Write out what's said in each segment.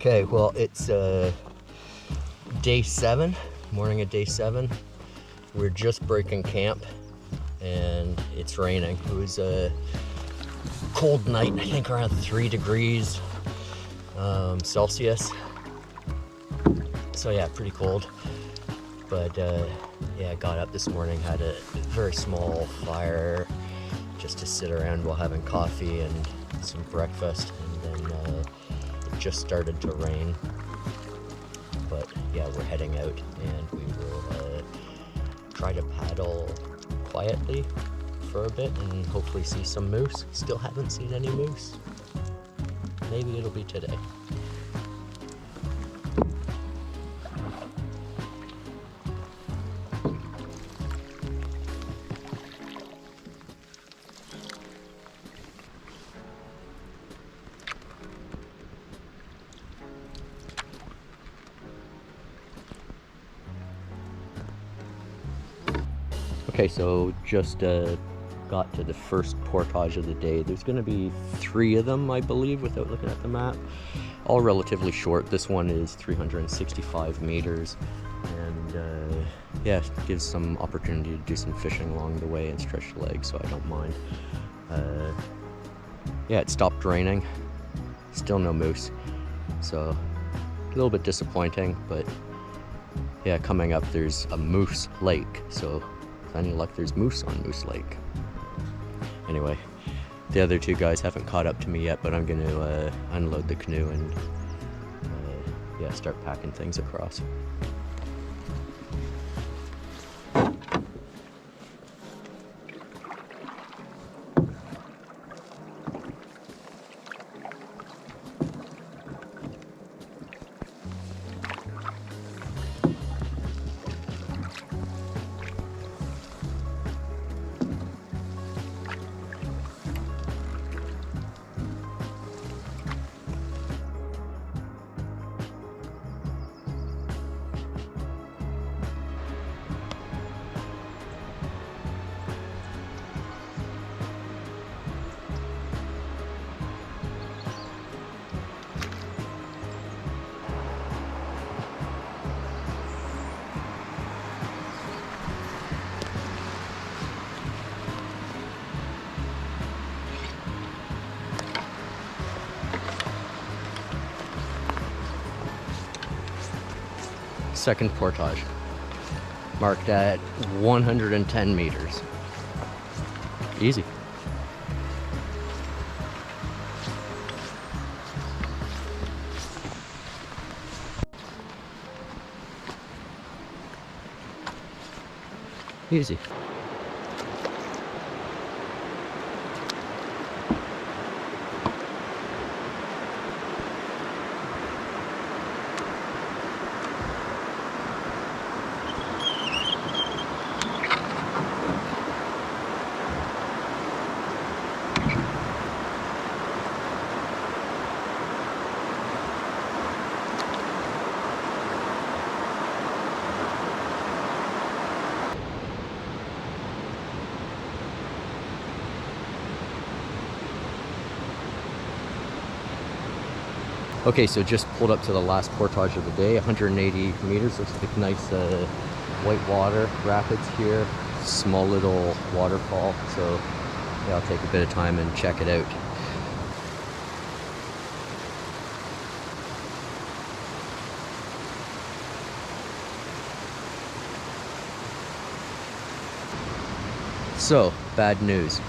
Okay, well, it's day 7, morning of day 7. We're just breaking camp and it's raining. It was a cold night, I think around 3 degrees Celsius. So yeah, pretty cold. But yeah, I got up this morning, had a very small fire just to sit around while having coffee and some breakfast, and then it just started to rain. But yeah, we're heading out and we will try to paddle quietly for a bit and hopefully see some moose. Still haven't seen any moose. Maybe it'll be today. Okay, so just got to the first portage of the day. There's going to be 3 of them, I believe, without looking at the map. All relatively short. This one is 365 meters, and yeah, gives some opportunity to do some fishing along the way and stretch the legs, so I don't mind. Yeah, it stopped raining. Still no moose, so a little bit disappointing, but yeah, coming up there's a moose lake, so any luck there's moose on Moose Lake. Anyway, the other 2 guys haven't caught up to me yet, but I'm going to unload the canoe and yeah, start packing things across. Second portage, marked at 110 meters. Easy. Easy. Okay, so just pulled up to the last portage of the day, 180 meters. Looks like nice white water rapids here, small little waterfall. So yeah, I'll take a bit of time and check it out. So, bad news.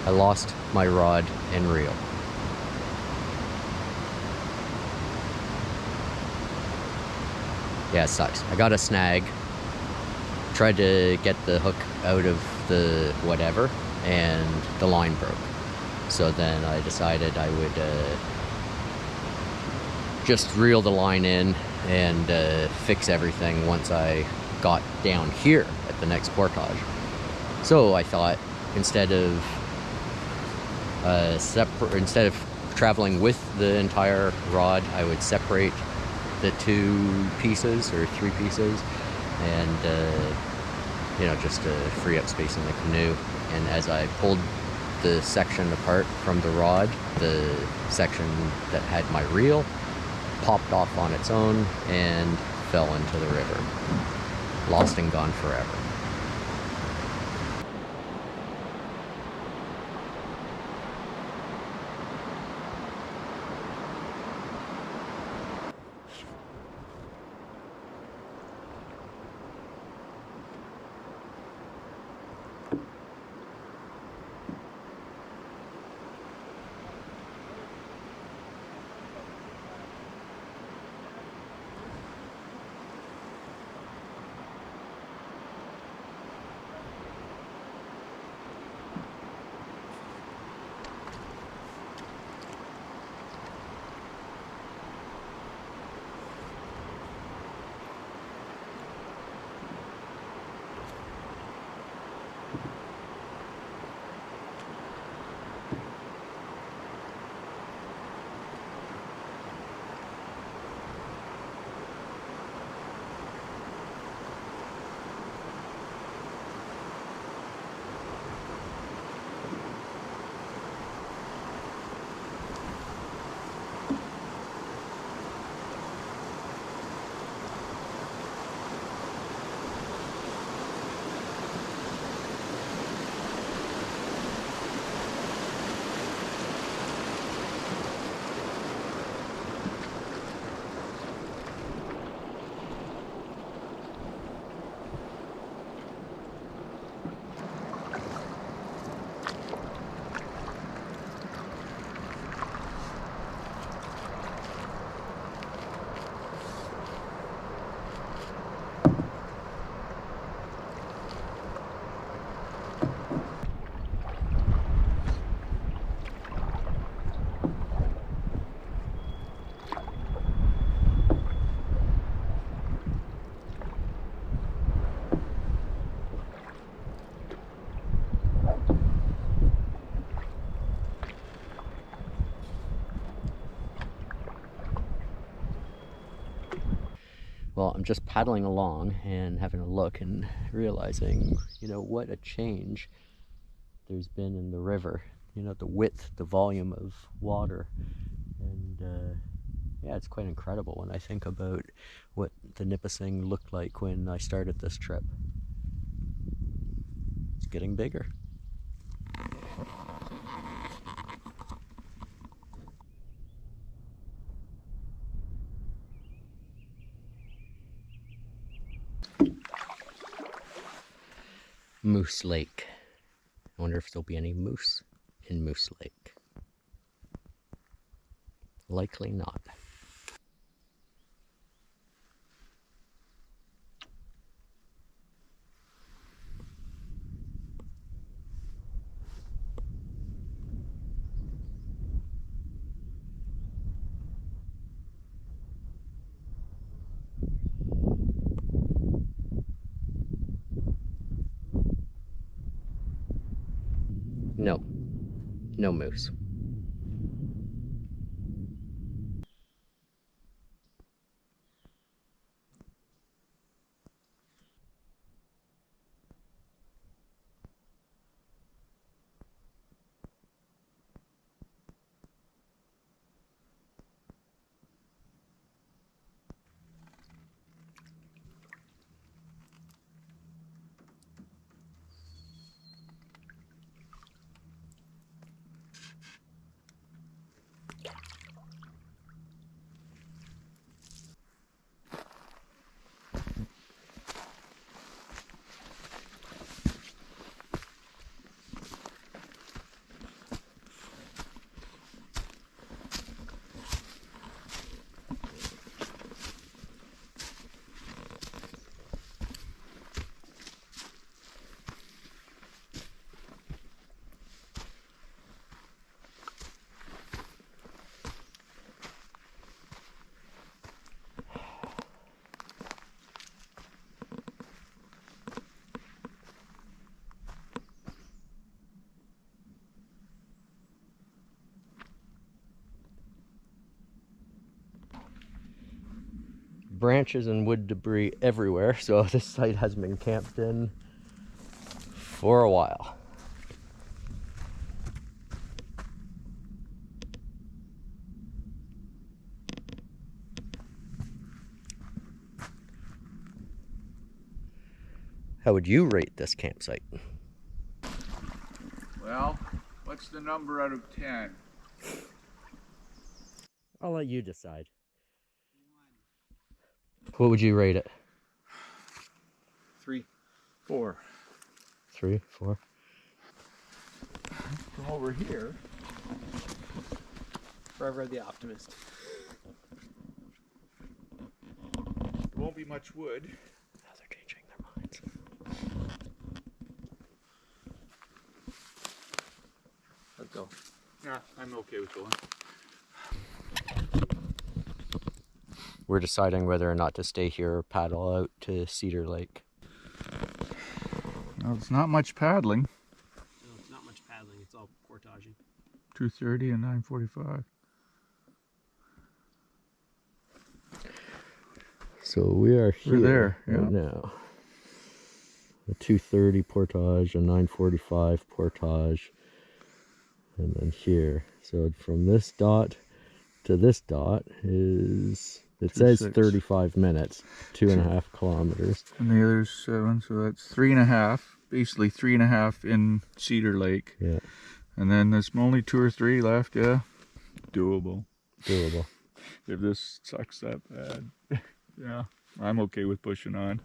I lost my rod and reel. Yeah, it sucks. I got a snag, tried to get the hook out of the whatever, and the line broke. So then I decided I would just reel the line in and fix everything once I got down here at the next portage. So I thought instead of traveling with the entire rod, I would separate the 2 pieces or 3 pieces, and you know, just to free up space in the canoe. And as I pulled the section apart from the rod, the section that had my reel popped off on its own and fell into the river. Lost and gone forever. Well, I'm just paddling along and having a look and realizing, what a change there's been in the river. The width, the volume of water. And yeah, it's quite incredible when I think about what the Nipissing looked like when I started this trip. It's getting bigger. Moose Lake. I wonder if there'll be any moose in Moose Lake. Likely not. No. No moose. Branches and wood debris everywhere, so this site has been camped in for a while. How would you rate this campsite? Well, what's the number out of 10? I'll let you decide. What would you rate it? 3, 4. 3, 4? From over here. Forever the optimist. There won't be much wood. Now they're changing their minds. Let's go. Yeah, I'm okay with going. We're deciding whether or not to stay here or paddle out to Cedar Lake. Well, it's not much paddling. No, it's not much paddling. It's all portaging. 2:30 and 9:45. So we are here there, right now. A 2:30 portage, a 9:45 portage, and then here. So from this dot to this dot is, it says 35 minutes, 2.5 kilometers. And the other's 7, so that's 3.5. Basically 3.5 in Cedar Lake. Yeah. And then there's only 2 or 3 left. Yeah, doable. Doable. If this sucks that bad, yeah, I'm okay with pushing on.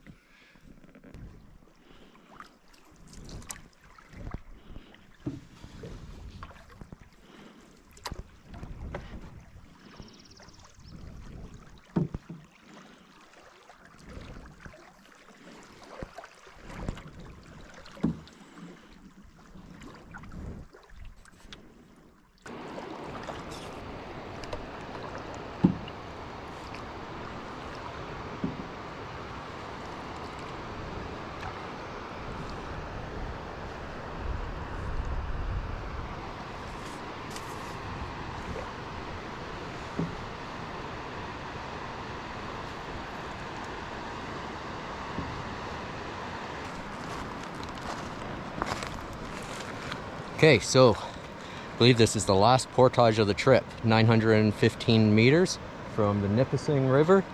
Okay, so I believe this is the last portage of the trip. 915 meters from the Nipissing River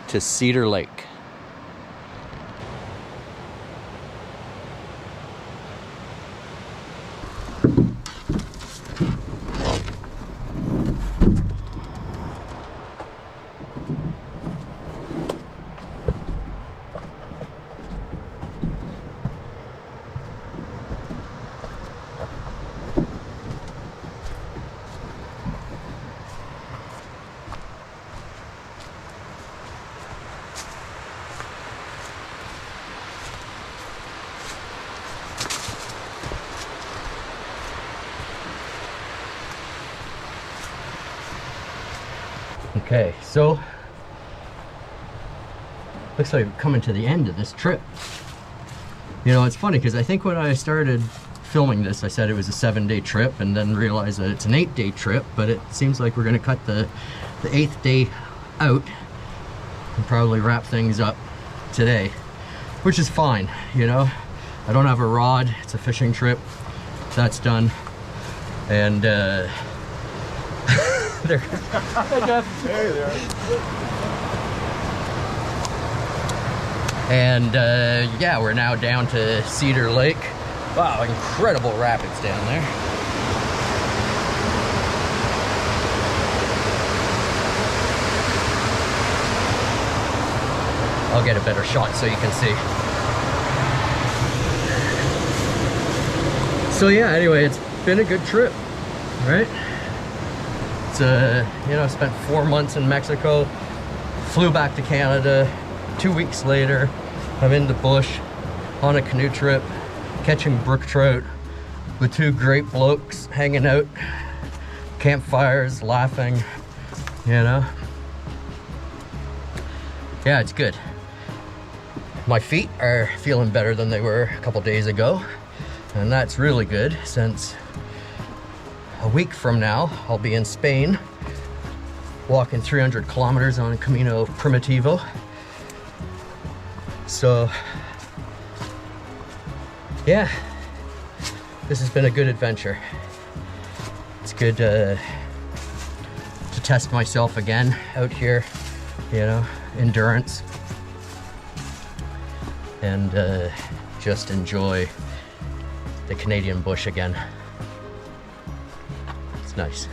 to Cedar Lake. Okay, so looks like we're coming to the end of this trip. You know, it's funny because I think when I started filming this, I said it was a 7-day trip and then realized that it's an 8-day trip, but it seems like we're going to cut the 8th day out and probably wrap things up today, which is fine, you know. I don't have a rod, it's a fishing trip, that's done, and there. Hey, Jeff. Hey there. And yeah, we're now down to Cedar Lake. Wow, incredible rapids down there. I'll get a better shot so you can see. So yeah, anyway, it's been a good trip, right? It's you know, I spent 4 months in Mexico, flew back to Canada. 2 weeks later, I'm in the bush on a canoe trip, catching brook trout with 2 great blokes hanging out, campfires, laughing, you know. Yeah, it's good. My feet are feeling better than they were a couple days ago, and that's really good since a week from now I'll be in Spain walking 300 kilometers on Camino Primitivo. So yeah, this has been a good adventure. It's good to test myself again out here, you know, endurance. and just enjoy the Canadian bush again. It's nice.